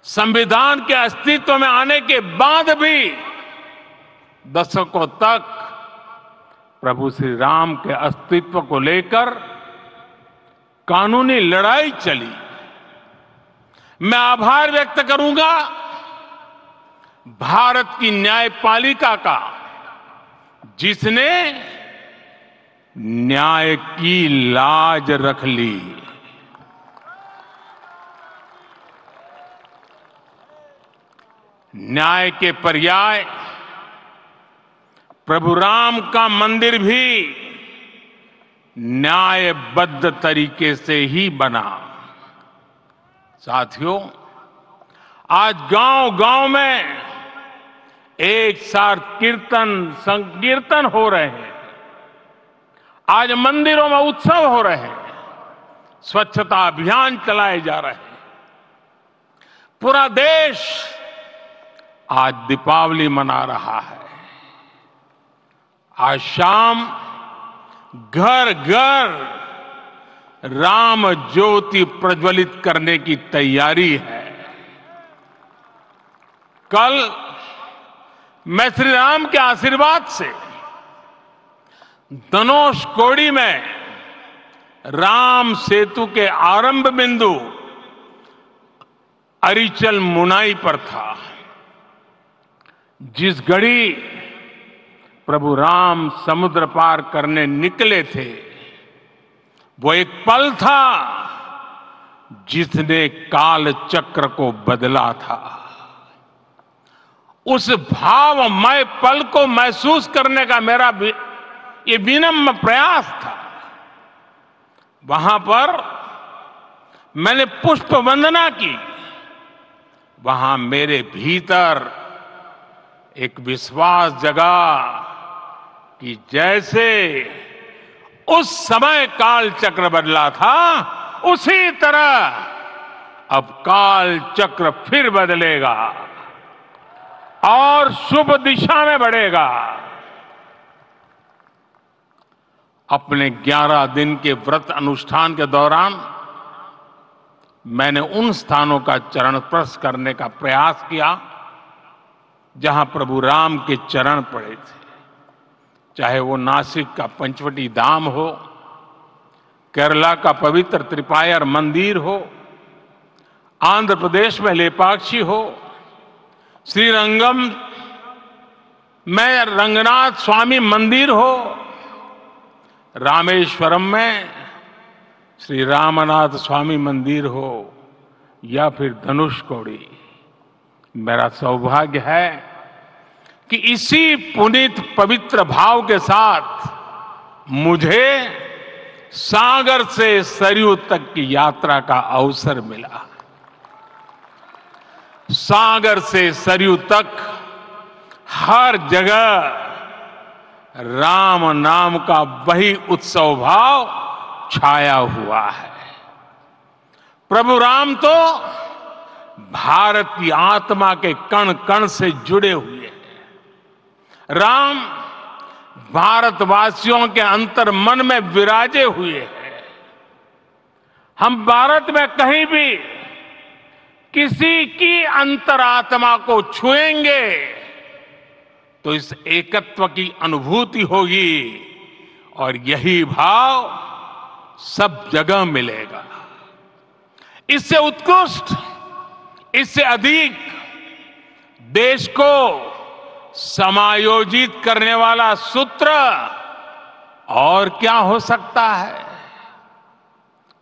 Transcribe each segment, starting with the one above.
संविधान के अस्तित्व में आने के बाद भी दशकों तक प्रभु श्री राम के अस्तित्व को लेकर कानूनी लड़ाई चली। मैं आभार व्यक्त करूंगा भारत की न्यायपालिका का, जिसने न्याय की लाज रख ली। न्याय के पर्याय प्रभु राम का मंदिर भी न्यायबद्ध तरीके से ही बना। साथियों, आज गांव-गांव में एक साथ कीर्तन संकीर्तन हो रहे हैं। आज मंदिरों में उत्सव हो रहे हैं, स्वच्छता अभियान चलाए जा रहे हैं। पूरा देश आज दीपावली मना रहा है। आज शाम घर घर राम ज्योति प्रज्वलित करने की तैयारी है। कल मैं श्री राम के आशीर्वाद से धनुषकोडी में राम सेतु के आरंभ बिंदु अरिचल मुनाई पर था। जिस घड़ी प्रभु राम समुद्र पार करने निकले थे, वो एक पल था जिसने काल चक्र को बदला था। उस भावमय पल को महसूस करने का मेरा ये विनम्र प्रयास था। वहां पर मैंने पुष्प वंदना की। वहां मेरे भीतर एक विश्वास जगा कि जैसे उस समय काल चक्र बदला था, उसी तरह अब काल चक्र फिर बदलेगा और शुभ दिशा में बढ़ेगा। अपने 11 दिन के व्रत अनुष्ठान के दौरान मैंने उन स्थानों का चरण स्पर्श करने का प्रयास किया जहां प्रभु राम के चरण पड़े थे। चाहे वो नासिक का पंचवटी धाम हो, केरला का पवित्र त्रिपायर मंदिर हो, आंध्र प्रदेश में लेपाक्षी हो, श्रीरंगम में रंगनाथ स्वामी मंदिर हो, रामेश्वरम में श्री रामनाथ स्वामी मंदिर हो, या फिर धनुषकोडी। मेरा सौभाग्य है कि इसी पुनीत पवित्र भाव के साथ मुझे सागर से सरयू तक की यात्रा का अवसर मिला। सागर से सरयू तक हर जगह राम नाम का वही उत्सव भाव छाया हुआ है। प्रभु राम तो भारत की आत्मा के कण कण से जुड़े हुए हैं। राम भारतवासियों के अंतर मन में विराजे हुए हैं। हम भारत में कहीं भी किसी की अंतरात्मा को छुएंगे तो इस एकत्व की अनुभूति होगी, और यही भाव सब जगह मिलेगा। इससे उत्कृष्ट, इससे अधिक देश को समायोजित करने वाला सूत्र और क्या हो सकता है।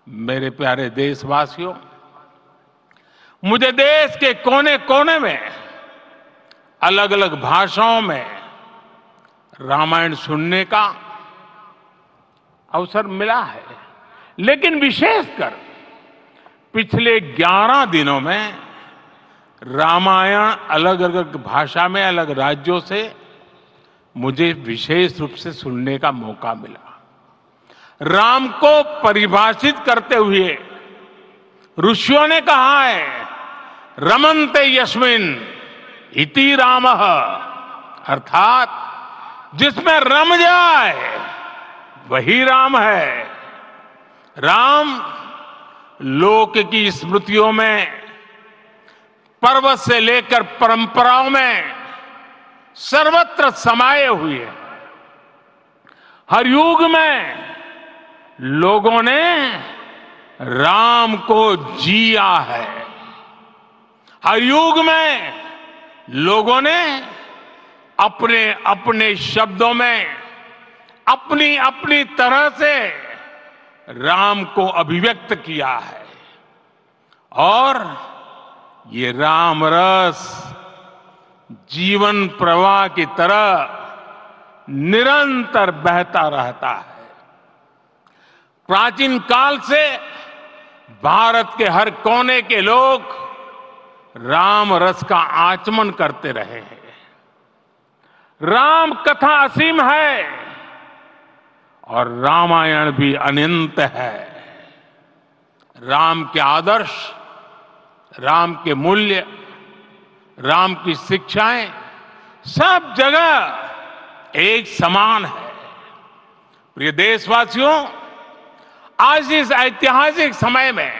मेरे प्यारे देशवासियों, मुझे देश के कोने कोने में अलग अलग भाषाओं में रामायण सुनने का अवसर मिला है, लेकिन विशेषकर पिछले 11 दिनों में रामायण अलग अलग भाषा में अलग राज्यों से मुझे विशेष रूप से सुनने का मौका मिला। राम को परिभाषित करते हुए ऋषियों ने कहा है, रमन्ते यस्मिन् इति रामः, अर्थात जिसमें रम जाए वही राम है। राम लोक की स्मृतियों में पर्वत से लेकर परंपराओं में सर्वत्र समाये हुए हैं। हर युग में लोगों ने राम को जिया है। हर युग में लोगों ने अपने अपने शब्दों में अपनी अपनी तरह से राम को अभिव्यक्त किया है और ये राम रस जीवन प्रवाह की तरह निरंतर बहता रहता है। प्राचीन काल से भारत के हर कोने के लोग राम रस का आचमन करते रहे हैं। राम कथा असीम है और रामायण भी अनंत है। राम के आदर्श, राम के मूल्य, राम की शिक्षाएं सब जगह एक समान है। प्रिय देशवासियों, आज इस ऐतिहासिक समय में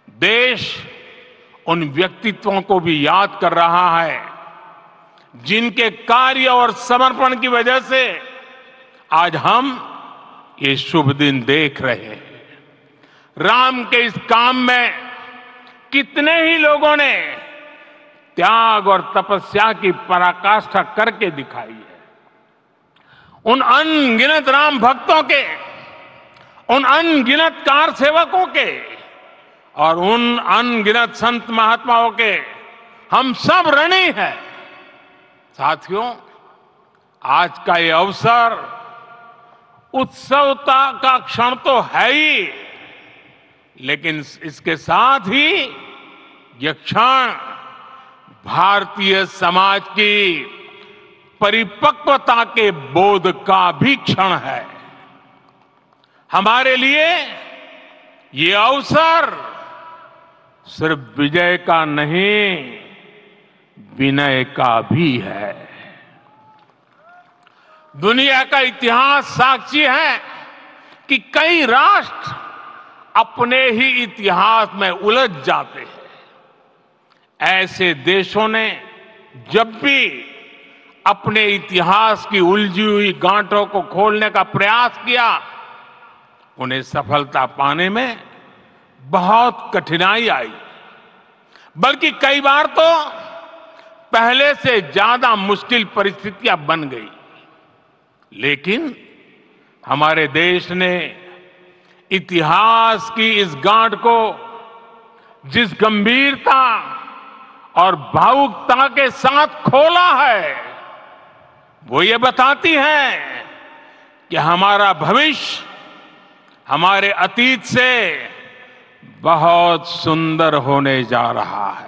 देश उन व्यक्तित्वों को भी याद कर रहा है जिनके कार्य और समर्पण की वजह से आज हम ये शुभ दिन देख रहे हैं। राम के इस काम में कितने ही लोगों ने त्याग और तपस्या की पराकाष्ठा करके दिखाई है। उन अनगिनत राम भक्तों के, उन अनगिनत कार सेवकों के और उन अनगिनत संत महात्माओं के हम सब ऋणी हैं। साथियों, आज का ये अवसर उत्सवता का क्षण तो है ही, लेकिन इसके साथ ही यह क्षण भारतीय समाज की परिपक्वता के बोध का भी क्षण है। हमारे लिए ये अवसर सिर्फ विजय का नहीं, विनय का भी है। दुनिया का इतिहास साक्षी है कि कई राष्ट्र अपने ही इतिहास में उलझ जाते हैं। ऐसे देशों ने जब भी अपने इतिहास की उलझी हुई गांठों को खोलने का प्रयास किया, उन्हें सफलता पाने में बहुत कठिनाई आई, बल्कि कई बार तो पहले से ज्यादा मुश्किल परिस्थितियां बन गई। लेकिन हमारे देश ने इतिहास की इस गांठ को जिस गंभीरता और भावुकता के साथ खोला है, वो ये बताती है कि हमारा भविष्य हमारे अतीत से बहुत सुंदर होने जा रहा है।